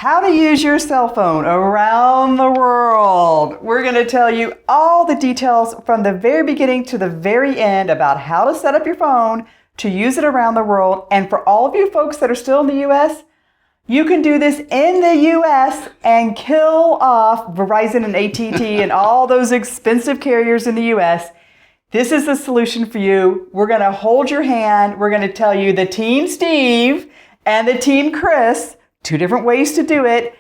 how to use your cell phone around the world. We're going to tell you all the details from the very beginning to the very end about how to set up your phone to use it around the world. And for all of you folks that are still in the U.S., you can do this in the U.S. and kill off Verizon and AT&T and all those expensive carriers in the U.S. This is the solution for you. We're going to hold your hand. We're going to tell you the Team Steve and the Team Chris, 2 different ways to do it.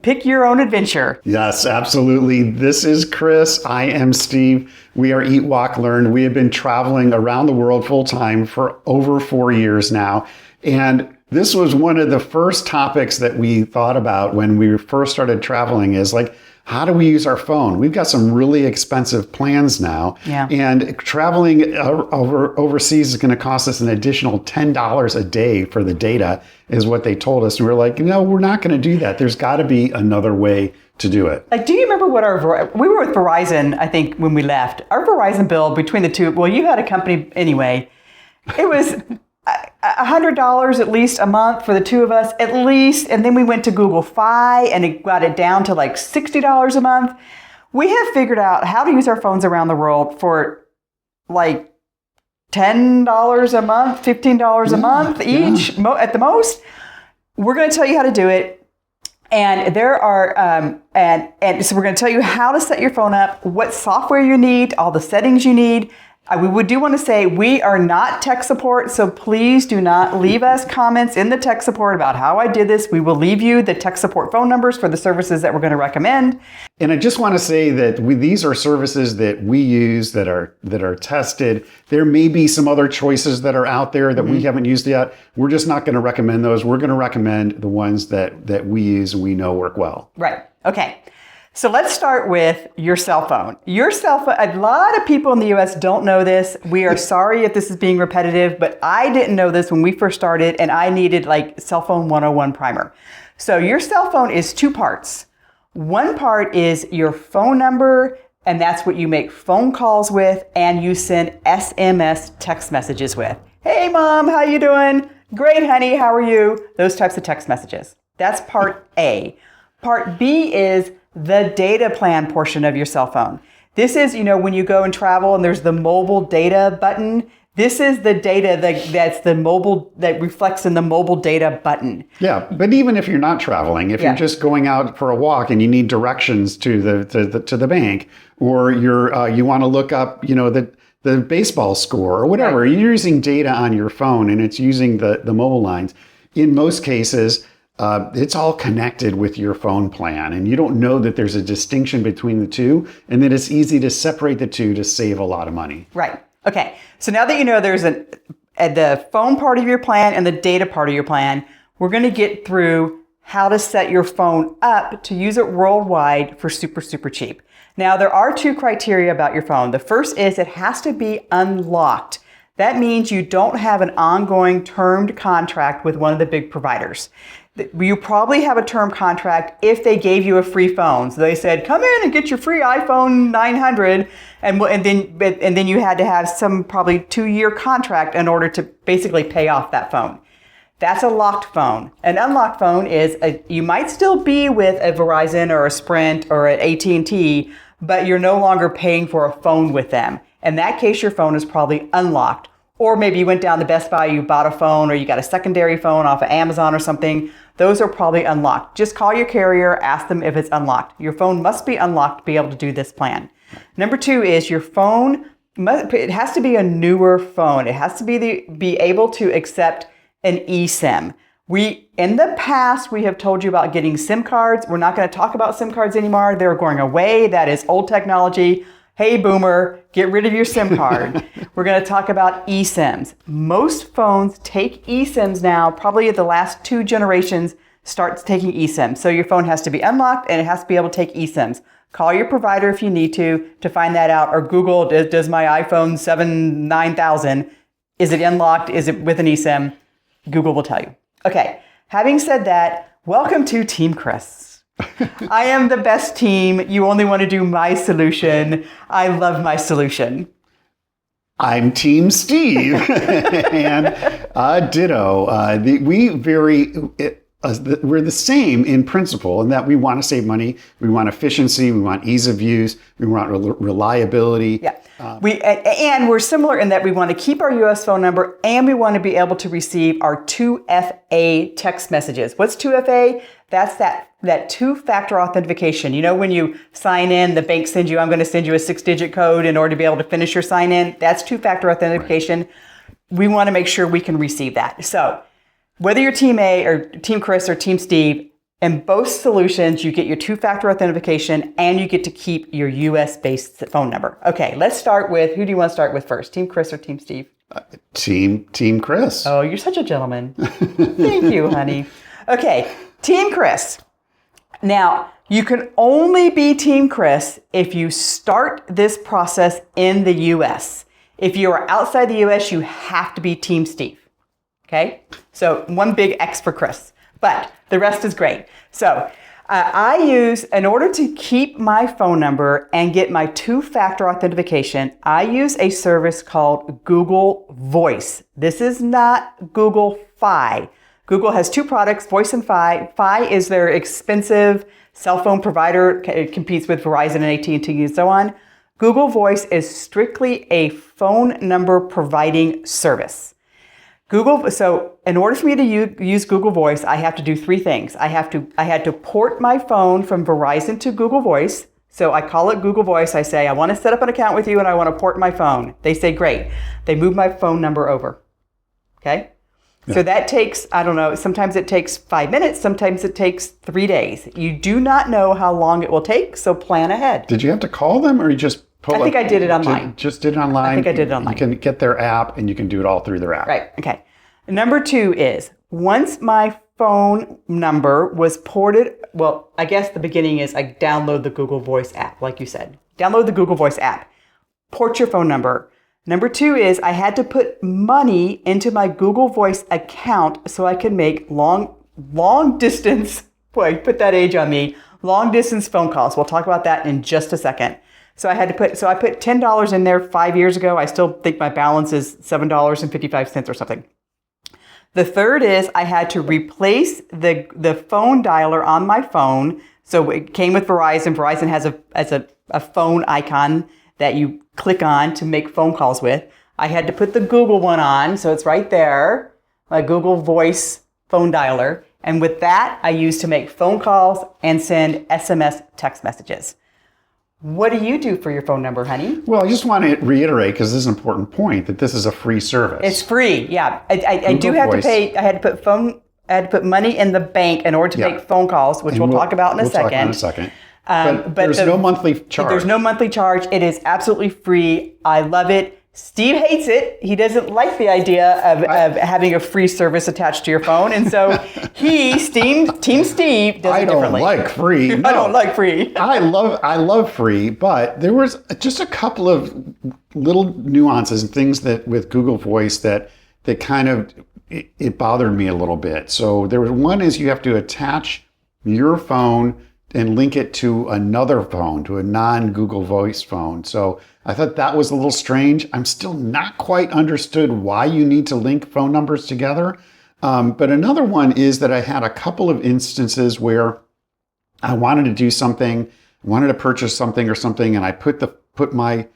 Pick your own adventure. Yes, absolutely. This is Chris. I am Steve. We are EatWalkLearn. We have been traveling around the world full time for over 4 years now. And this was one of the first topics that we thought about when we first started traveling is like, how do we use our phone? We've got some really expensive plans now. Yeah. And traveling overseas is going to cost us an additional $10 a day for the data is what they told us. And we're like, no, we're not going to do that. There's got to be another way to do it. Like, do you remember what we were with Verizon, I think, when we left. Our Verizon bill between the two, well, you had a company anyway. It was $100 at least a month for the 2 of us, at least. And then we went to Google Fi and it got it down to like $60 a month. We have figured out how to use our phones around the world for like $10 a month, $15 a month each at the most. We're going to tell you how to do it. And there are, and so we're going to tell you how to set your phone up, what software you need, all the settings you need. We do want to say we are not tech support, so please do not leave us comments in the tech support about how I did this. We will leave you the tech support phone numbers for the services that we're going to recommend. And I just want to say that these are services that we use that are tested. There may be some other choices that are out there that we haven't used yet. We're just not going to recommend those. We're going to recommend the ones that we use and we know work well. Right. Okay. So let's start with your cell phone. Your cell phone, a lot of people in the US don't know this. We are sorry if this is being repetitive, but I didn't know this when we first started and I needed like cell phone 101 primer. So your cell phone is 2 parts. One part is your phone number, and that's what you make phone calls with and you send SMS text messages with. Hey mom, how you doing? Great honey, how are you? Those types of text messages. That's part A. Part B is the data plan portion of your cell phone. This is, when you go and travel and there's the mobile data button. This is the data that's the mobile, that reflects in the mobile data button. Yeah, but even if you're not traveling, if you're just going out for a walk and you need directions to the bank, or you want to look up, the baseball score or whatever, right. You're using data on your phone and it's using the mobile lines. In most cases, it's all connected with your phone plan, and you don't know that there's a distinction between the two, and that it's easy to separate the two to save a lot of money. Right. Okay. So now that you know there's the phone part of your plan and the data part of your plan, we're going to get through how to set your phone up to use it worldwide for super, super cheap. Now, there are 2 criteria about your phone. The first is it has to be unlocked. That means you don't have an ongoing termed contract with one of the big providers. You probably have a term contract if they gave you a free phone. So they said, come in and get your free iPhone 900. And then you had to have some probably 2-year contract in order to basically pay off that phone. That's a locked phone. An unlocked phone is, you might still be with a Verizon or a Sprint or an AT&T, but you're no longer paying for a phone with them. In that case, your phone is probably unlocked. Or maybe you went down to Best Buy, you bought a phone, or you got a secondary phone off of Amazon or something. Those are probably unlocked. Just call your carrier, ask them if it's unlocked. Your phone must be unlocked to be able to do this plan. Number 2 is your phone, it has to be a newer phone. It has to be able to accept an eSIM. In the past, we have told you about getting SIM cards. We're not going to talk about SIM cards anymore. They're going away. That is old technology. Hey, boomer, get rid of your SIM card. We're going to talk about eSIMs. Most phones take eSIMs now, probably the last 2 generations starts taking eSIMs. So your phone has to be unlocked and it has to be able to take eSIMs. Call your provider if you need to find that out, or Google, does my iPhone 7 9000, is it unlocked? Is it with an eSIM? Google will tell you. Okay, having said that, welcome to Team Chris. I am the best team. You only want to do my solution. I love my solution. I'm Team Steve. And ditto. We vary we're the same in principle in that we want to save money, we want efficiency, we want ease of use, we want reliability. Yeah. And we're similar in that we want to keep our US phone number and we want to be able to receive our 2FA text messages. What's 2FA? That's that two-factor authentication. You know, when you sign in, the bank sends you, I'm going to send you a 6-digit code in order to be able to finish your sign in. That's two-factor authentication. Right. We want to make sure we can receive that. So whether you're Team A or Team Chris or Team Steve, in both solutions, you get your two-factor authentication and you get to keep your US-based phone number. Okay, let's start with, who do you want to start with first? Team Chris or Team Steve? Team Chris. Oh, you're such a gentleman. Thank you, honey. Okay, Team Chris. Now, you can only be Team Chris if you start this process in the US. If you are outside the US, you have to be Team Steve. Okay? So one big X for Chris, but the rest is great. So I use, in order to keep my phone number and get my two-factor authentication, I use a service called Google Voice. This is not Google Fi. Google has two products, Voice and Fi. Fi is their expensive cell phone provider. It competes with Verizon and AT&T and so on. Google Voice is strictly a phone number providing service. So in order for me to use Google Voice, I have to do three things. I had to port my phone from Verizon to Google Voice. So I call it Google Voice. I say, I want to set up an account with you and I want to port my phone. They say, great. They move my phone number over. Okay? Yeah. So that takes, I don't know, sometimes it takes 5 minutes, sometimes it takes 3 days. You do not know how long it will take, so plan ahead. Did you have to call them or you just I think I did it online. Just did it online? I think I did it online. You can get their app and you can do it all through their app. Right, okay. Number 2 is, once my phone number was ported, well, I guess the beginning is I download the Google Voice app, like you said. Download the Google Voice app. Port your phone number. Number 2 is I had to put money into my Google Voice account so I could make long distance, boy, put that age on me, long distance phone calls. We'll talk about that in just a second. So I put $10 in there 5 years ago. I still think my balance is $7.55 or something. The third is I had to replace the phone dialer on my phone. So it came with Verizon. Verizon has a phone icon that you click on to make phone calls with. I had to put the Google one on, so it's right there, my Google Voice phone dialer. And with that, I use to make phone calls and send SMS text messages. What do you do for your phone number, honey? Well, I just want to reiterate, because this is an important point, that this is a free service. It's free, yeah. I do have to pay. I had to put money in the bank in order to make phone calls, which we'll talk about in a second. Talk about in a second. But there's no monthly charge. There's no monthly charge. It is absolutely free. I love it. Steve hates it. He doesn't like the idea of having a free service attached to your phone. And so Team Steve, does it differently. I don't like free. No. I don't like free. I love free, but there was just a couple of little nuances and things that with Google Voice that kind of, it bothered me a little bit. So there was one is you have to attach your phone and link it to another phone, to a non-Google Voice phone. So I thought that was a little strange. I'm still not quite understood why you need to link phone numbers together. But another one is that I had a couple of instances where I wanted to do something, wanted to purchase something or something, and I put my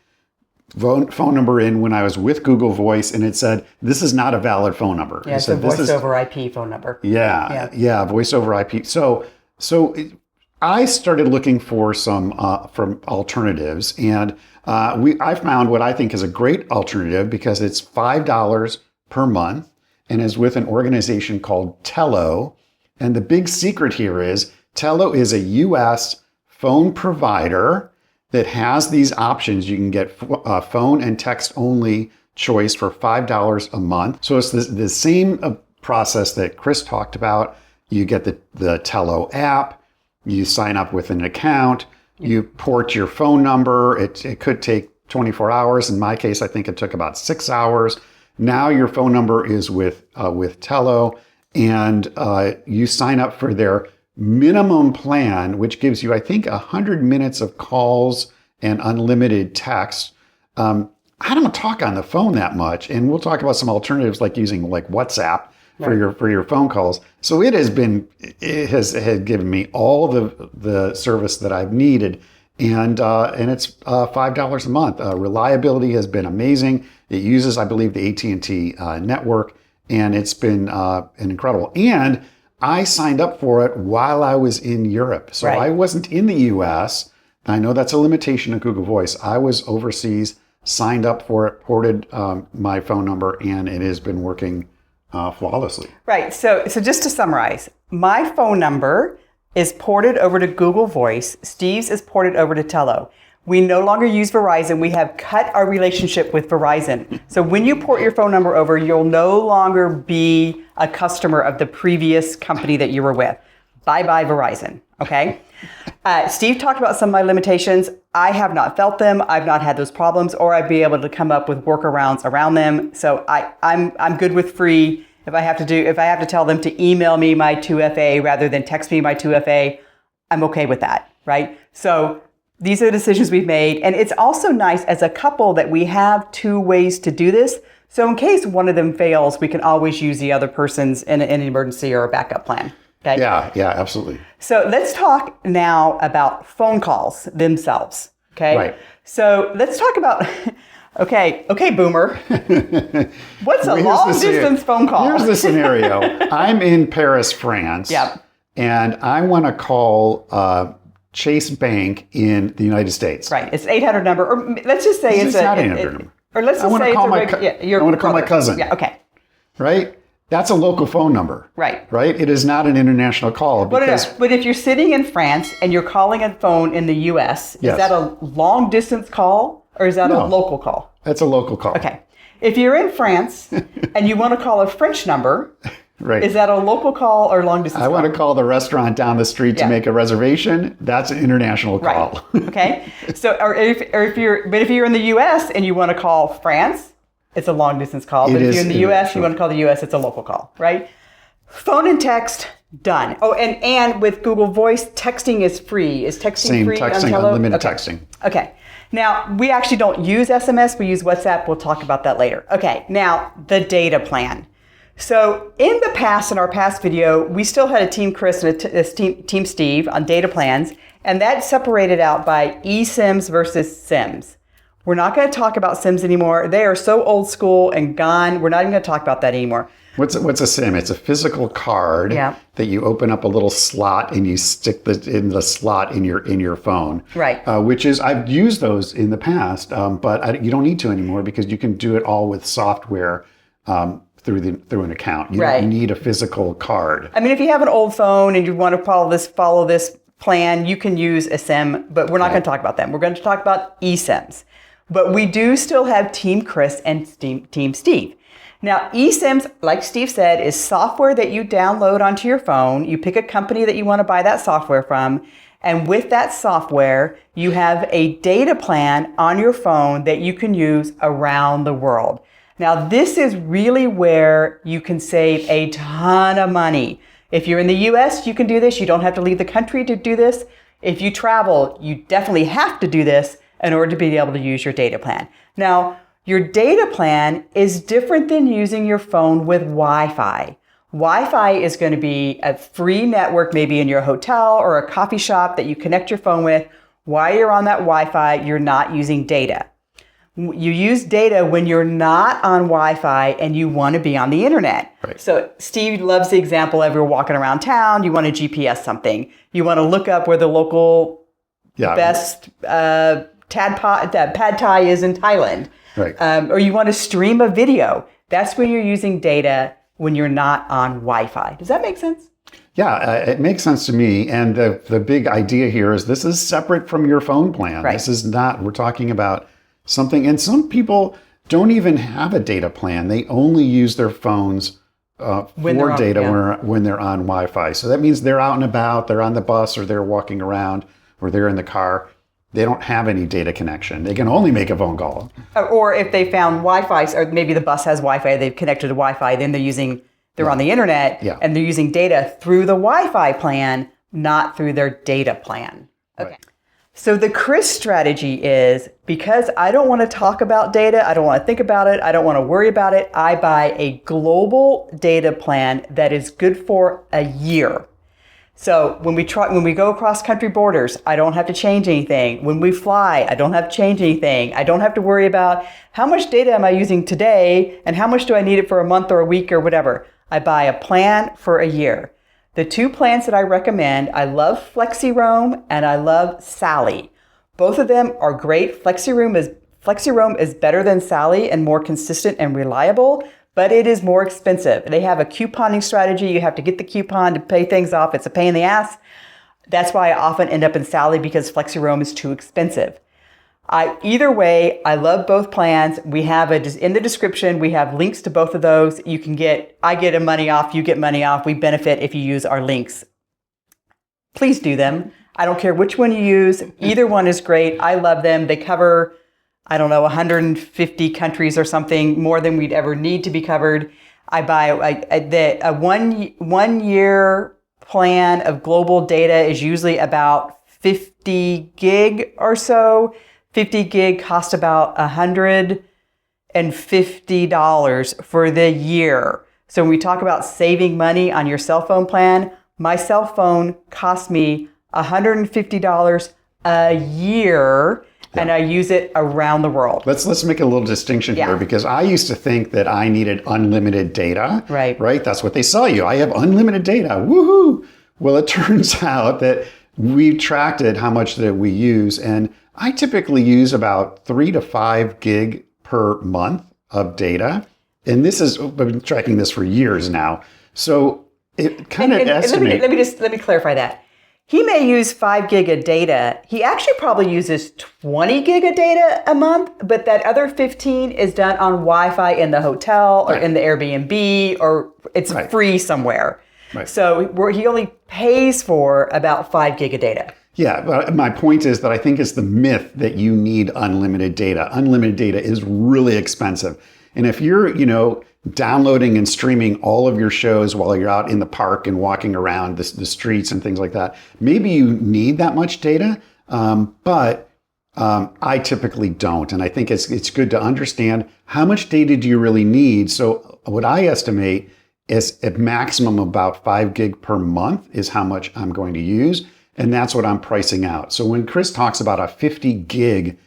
phone number in when I was with Google Voice, and it said, this is not a valid phone number. Yeah, it's a voice over IP phone number. Yeah, voice over IP. So I started looking for some alternatives, and I found what I think is a great alternative because it's $5 per month and is with an organization called Tello. And the big secret here is Tello is a US phone provider that has these options. You can get phone and text only choice for $5 a month. So it's the same process that Chris talked about. You get the Tello app. You sign up with an account, you port your phone number. It could take 24 hours. In my case, I think it took about 6 hours. Now your phone number is with Tello, and you sign up for their minimum plan, which gives you, I think, 100 minutes of calls and unlimited text. I don't talk on the phone that much, and we'll talk about some alternatives like using WhatsApp for your phone calls. So it has given me all the service that I've needed, and it's $5 a month. Reliability has been amazing. It uses, I believe, the AT&T network, and it's been incredible. And I signed up for it while I was in Europe, so I wasn't in the U.S. I know that's a limitation of Google Voice. I was overseas, signed up for it, ported my phone number, and it has been working flawlessly. Right. So just to summarize, my phone number is ported over to Google Voice. Steve's is ported over to Tello. We no longer use Verizon. We have cut our relationship with Verizon. So when you port your phone number over, you'll no longer be a customer of the previous company that you were with. Bye-bye Verizon. Okay? Steve talked about some of my limitations. I have not felt them. I've not had those problems, or I'd be able to come up with workarounds around them. So I'm good with free. If I have to tell them to email me my 2FA rather than text me my 2FA, I'm okay with that, right? So these are the decisions we've made. And it's also nice as a couple that we have two ways to do this. So in case one of them fails, we can always use the other person's in an emergency or a backup plan. Okay? Yeah, absolutely. So let's talk now about phone calls themselves. Okay. Right. So let's talk about, okay, boomer. What's a long distance phone call? Here's the scenario. I'm in Paris, France. Yep. And I want to call Chase Bank in the United States. Right. It's 800 number, or let's just say it's not 800 number. Or let's just say it's I want to call my cousin. Yeah. Okay. Right. That's a local phone number. Right. Right. It is not an international call. But if you're sitting in France and you're calling a phone in the U.S., is that a long distance call or is that a local call? That's a local call. Okay. If you're in France and you want to call a French number, right. Is that a local call or long distance call? I want to call the restaurant down the street to make a reservation. That's an international call. Right. Okay. So, if you're in the U.S. and you want to call France, it's a long distance call. But if you're in the U.S., you want to call the U.S., it's a local call, right? Phone and text, done. Oh, and with Google Voice, texting is free. Is texting free? Same texting, unlimited texting. Okay. Now, we actually don't use SMS. We use WhatsApp. We'll talk about that later. Okay. Now, the data plan. So in the past, in our past video, we still had a Team Chris and a Team Steve on data plans, and that's separated out by eSIMs versus SIMs. We're not going to talk about SIMs anymore. They are so old school and gone. We're not even going to talk about that anymore. What's a SIM? It's a physical card that you open up a little slot and you stick in the slot in your phone. Right. Which is, I've used those in the past, but you don't need to anymore because you can do it all with software through an account. You don't need a physical card. I mean, if you have an old phone and you want to follow this plan, you can use a SIM, but we're not going to talk about them. We're going to talk about eSIMs. But we do still have Team Chris and Team Steve. Now, eSIMs, like Steve said, is software that you download onto your phone. You pick a company that you want to buy that software from. And with that software, you have a data plan on your phone that you can use around the world. Now, this is really where you can save a ton of money. If you're in the US, you can do this. You don't have to leave the country to do this. If you travel, you definitely have to do this in order to be able to use your data plan. Now, your data plan is different than using your phone with Wi-Fi. Wi-Fi is going to be a free network, maybe in your hotel or a coffee shop that you connect your phone with. While you're on that Wi-Fi, you're not using data. You use data when you're not on Wi-Fi and you want to be on the internet. Right. So Steve loves the example of you're walking around town, you want to GPS something. You want to look up where the local best pad thai is in Thailand. Right. Or you want to stream a video. That's when you're using data when you're not on Wi-Fi. Does that make sense? Yeah, it makes sense to me. And the big idea here is this is separate from your phone plan. Right. This is not, we're talking about something, and some people don't even have a data plan. They only use their phones for data when they're on Wi-Fi. So that means they're out and about, they're on the bus, or they're walking around, or they're in the car. They don't have any data connection. They can only make a phone call. Or if they found Wi-Fi, or maybe the bus has Wi-Fi, they've connected to Wi-Fi, then they're on the internet, and they're using data through the Wi-Fi plan, not through their data plan. Okay. Right. So the Chris strategy is, because I don't want to talk about data, I don't want to think about it, I don't want to worry about it, I buy a global data plan that is good for a year. So when we go across country borders, I don't have to change anything. When we fly, I don't have to change anything. I don't have to worry about how much data am I using today and how much do I need it for a month or a week or whatever. I buy a plan for a year. The two plans that I recommend, I love FlexiRoam and I love Sally. Both of them are great. FlexiRoam is better than Sally and more consistent and reliable, but it is more expensive. They have a couponing strategy. You have to get the coupon to pay things off. It's a pain in the ass. That's why I often end up in Sally, because FlexiRoam is too expensive. Either way, I love both plans. We have in the description, we have links to both of those. I get a money off, you get money off. We benefit if you use our links. Please do them. I don't care which one you use. Either one is great. I love them. They cover, 150 countries or something, more than we'd ever need to be covered. I buy a 1 year plan of global data is usually about 50 gig or so. 50 gig cost about $150 for the year. So when we talk about saving money on your cell phone plan, my cell phone cost me $150 a year, and I use it around the world. Let's make a little distinction here, because I used to think that I needed unlimited data. Right? That's what they sell you. I have unlimited data. Woohoo! Well, it turns out that we tracked it, how much that we use, and I typically use about 3 to 5 gig per month of data. And I've been tracking this for years now. So it kind of estimates. Let me clarify that. He may use 5 gig of data. He actually probably uses 20 gig of data a month, but that other 15 is done on Wi-Fi in the hotel or in the Airbnb, or it's free somewhere. So he only pays for about 5 gig of data. Yeah, but my point is that I think it's the myth that you need unlimited data. Unlimited data is really expensive. And if you're, downloading and streaming all of your shows while you're out in the park and walking around the streets and things like that, maybe you need that much data, but I typically don't. And I think it's good to understand how much data do you really need. So what I estimate is at maximum about 5 gig per month is how much I'm going to use. And that's what I'm pricing out. So when Chris talks about a 50 gig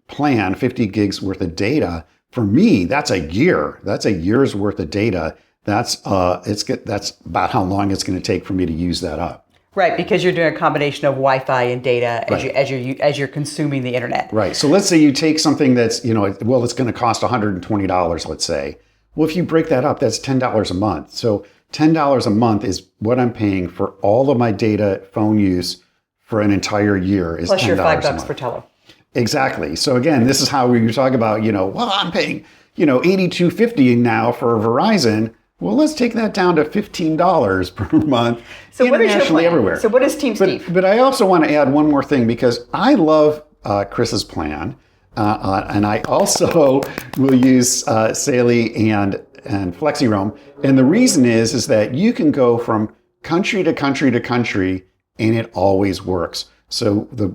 plan, 50 gigs worth of data, for me, that's a year. That's a year's worth of data. That's about how long it's going to take for me to use that up. Right, because you're doing a combination of Wi-Fi and data as you're consuming the internet. Right. So let's say you take something that's, it's going to cost $120, let's say. Well, if you break that up, that's $10 a month. So $10 a month is what I'm paying for all of my data phone use for an entire year is $10 plus your $5 per per Tello. Exactly. So again, this is how we talk about, I'm paying, $82.50 now for Verizon. Well, let's take that down to $15 per month. So what is your plan? Everywhere. So what is Team Steve? But I also want to add one more thing, because I love Chris's plan. And I also will use Sally and FlexiRoam. And the reason is that you can go from country to country to country, and it always works. So the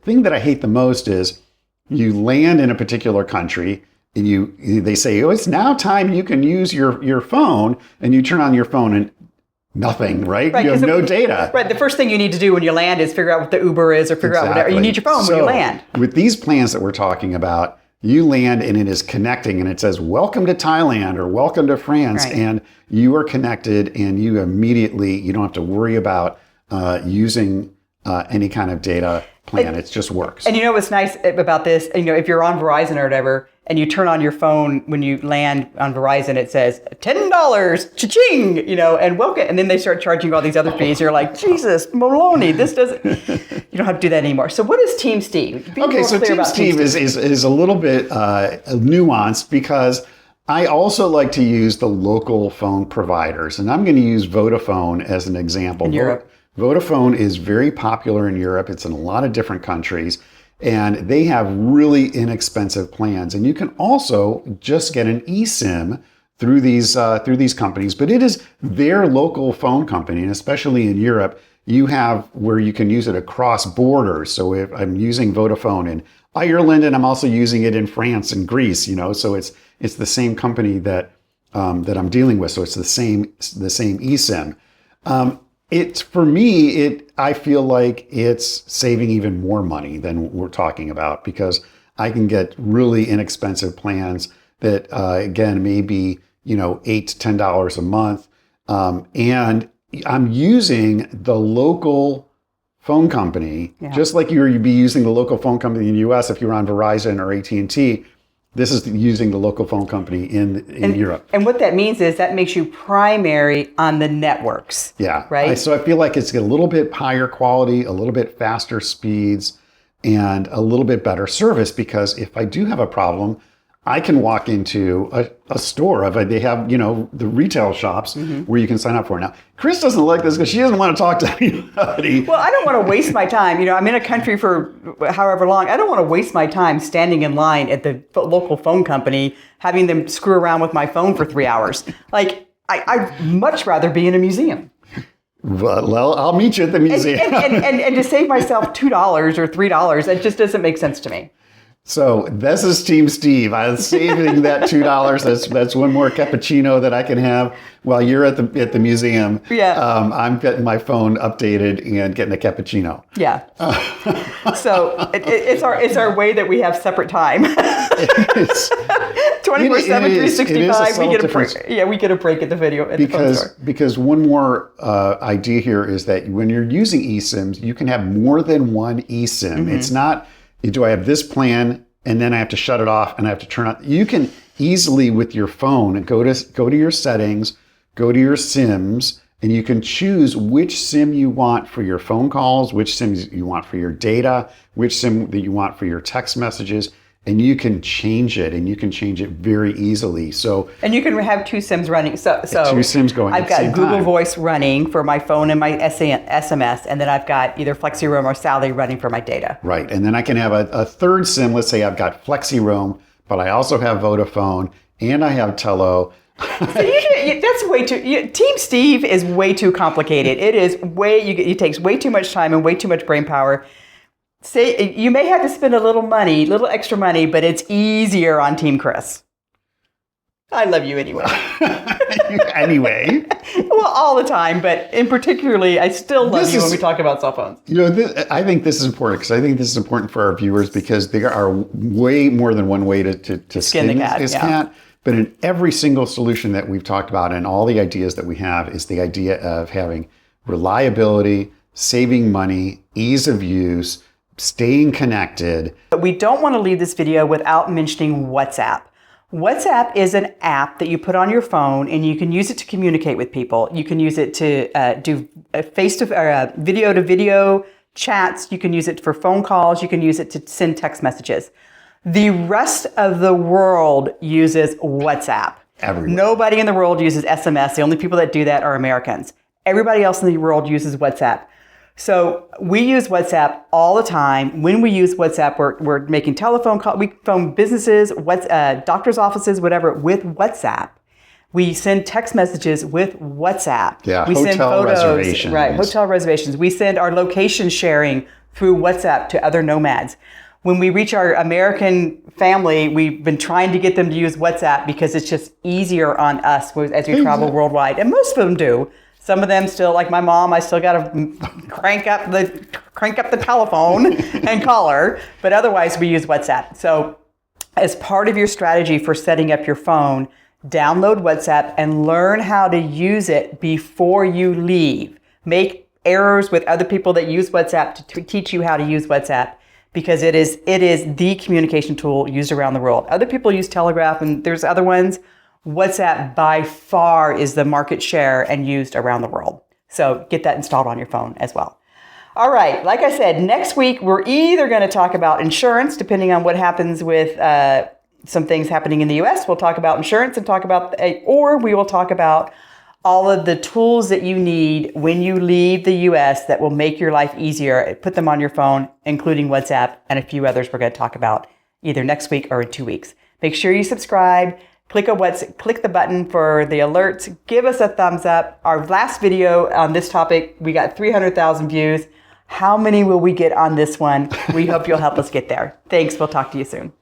thing that I hate the most is you land in a particular country and they say, it's now time you can use your phone, and you turn on your phone and nothing, right? You have no data. Right. The first thing you need to do when you land is figure out what the Uber is or figure out whatever. You need your phone when you land. With these plans that we're talking about, you land and it is connecting and it says, welcome to Thailand or welcome to France. Right. And you are connected, and you don't have to worry about using any kind of data plan. It just works. And what's nice about this, if you're on Verizon or whatever, and you turn on your phone when you land on Verizon, it says $10, cha-ching, and welcome. And then they start charging you all these other fees. You're like, Jesus, Maloney, this doesn't, you don't have to do that anymore. So what is Team Steve? Okay, so Team Steve is a little bit nuanced, because I also like to use the local phone providers. And I'm going to use Vodafone as an example. In Europe. Vodafone is very popular in Europe. It's in a lot of different countries, and they have really inexpensive plans. And you can also just get an eSIM through these companies, but it is their local phone company, and especially in Europe, you have where you can use it across borders. So if I'm using Vodafone in Ireland and I'm also using it in France and Greece, so it's the same company that I'm dealing with. So it's the same eSIM. For me, I feel like it's saving even more money than we're talking about, because I can get really inexpensive plans that, again, maybe, $8 to $10 a month. And I'm using the local phone company, just like you'd be using the local phone company in the US if you're on Verizon or AT&T. This is using the local phone company in Europe. And what that means is that makes you primary on the networks. Yeah. Right? So I feel like it's a little bit higher quality, a little bit faster speeds, and a little bit better service, because if I do have a problem, I can walk into a store. They have, the retail shops where you can sign up for it. Now, Chris doesn't like this because she doesn't want to talk to anybody. Well, I don't want to waste my time. I'm in a country for however long. I don't want to waste my time standing in line at the local phone company, having them screw around with my phone for 3 hours. Like, I'd much rather be in a museum. Well, I'll meet you at the museum. And to save myself $2 or $3, that just doesn't make sense to me. So this is Team Steve. I'm saving that $2. That's one more cappuccino that I can have while you're at the museum. Yeah. I'm getting my phone updated and getting a cappuccino. Yeah. So it's our way that we have separate time. 24/7, 365. We get a break. Yeah, we get a break at the phone store. Because one more idea here is that when you're using eSIMs, you can have more than one eSIM. It's not, do I have this plan and then I have to shut it off and I have to turn on? You can easily with your phone go to your settings, go to your SIMs, and you can choose which SIM you want for your phone calls, which SIMs you want for your data, which SIM that you want for your text messages. And you can change it, and you can change it very easily. And you can have two SIMs running. So two SIMs going. I've got Google Voice running for my phone and my SMS, and then I've got either FlexiRoam or Sally running for my data. Right, and then I can have a third SIM. Let's say I've got FlexiRoam, but I also have Vodafone, and I have Tello. That's way too. Team Steve is way too complicated. It is it takes way too much time and way too much brain power. You may have to spend a little extra money, but it's easier on Team Chris. I love you anyway. Anyway. Well, all the time, but in particularly, I still love you when we talk about cell phones. I think this is important, because I think this is important for our viewers, because there are way more than one way to skin this cat. But in every single solution that we've talked about and all the ideas that we have is the idea of having reliability, saving money, ease of use, staying connected. But we don't want to leave this video without mentioning WhatsApp. WhatsApp is an app that you put on your phone, and you can use it to communicate with people. You can use it to do video-to-video chats. You can use it for phone calls. You can use it to send text messages. The rest of the world uses WhatsApp. Everyone. Nobody in the world uses SMS. The only people that do that are Americans. Everybody else in the world uses WhatsApp. So we use WhatsApp all the time. When we use WhatsApp, we're making telephone calls. We phone businesses, doctor's offices, whatever, with WhatsApp. We send text messages with WhatsApp. Yeah, we send photos, reservations. Right, hotel reservations. We send our location sharing through WhatsApp to other nomads. When we reach our American family, we've been trying to get them to use WhatsApp because it's just easier on us as we travel worldwide. And most of them do. Some of them still, like my mom, I still got to crank up the telephone and call her. But otherwise, we use WhatsApp. So as part of your strategy for setting up your phone, download WhatsApp and learn how to use it before you leave. Make errors with other people that use WhatsApp to teach you how to use WhatsApp, because it is the communication tool used around the world. Other people use Telegraph, and there's other ones. WhatsApp by far is the market share and used around the world. So get that installed on your phone as well. All right, like I said, next week we're either going to talk about insurance, depending on what happens with some things happening in the US. We'll talk about insurance and or we will talk about all of the tools that you need when you leave the US that will make your life easier. Put them on your phone, including WhatsApp and a few others we're going to talk about either next week or in 2 weeks. Make sure you subscribe. click the button for the alerts. Give us a thumbs up. Our last video on this topic, we got 300,000 views. How many will we get on this one? We hope you'll help us get there. Thanks. We'll talk to you soon.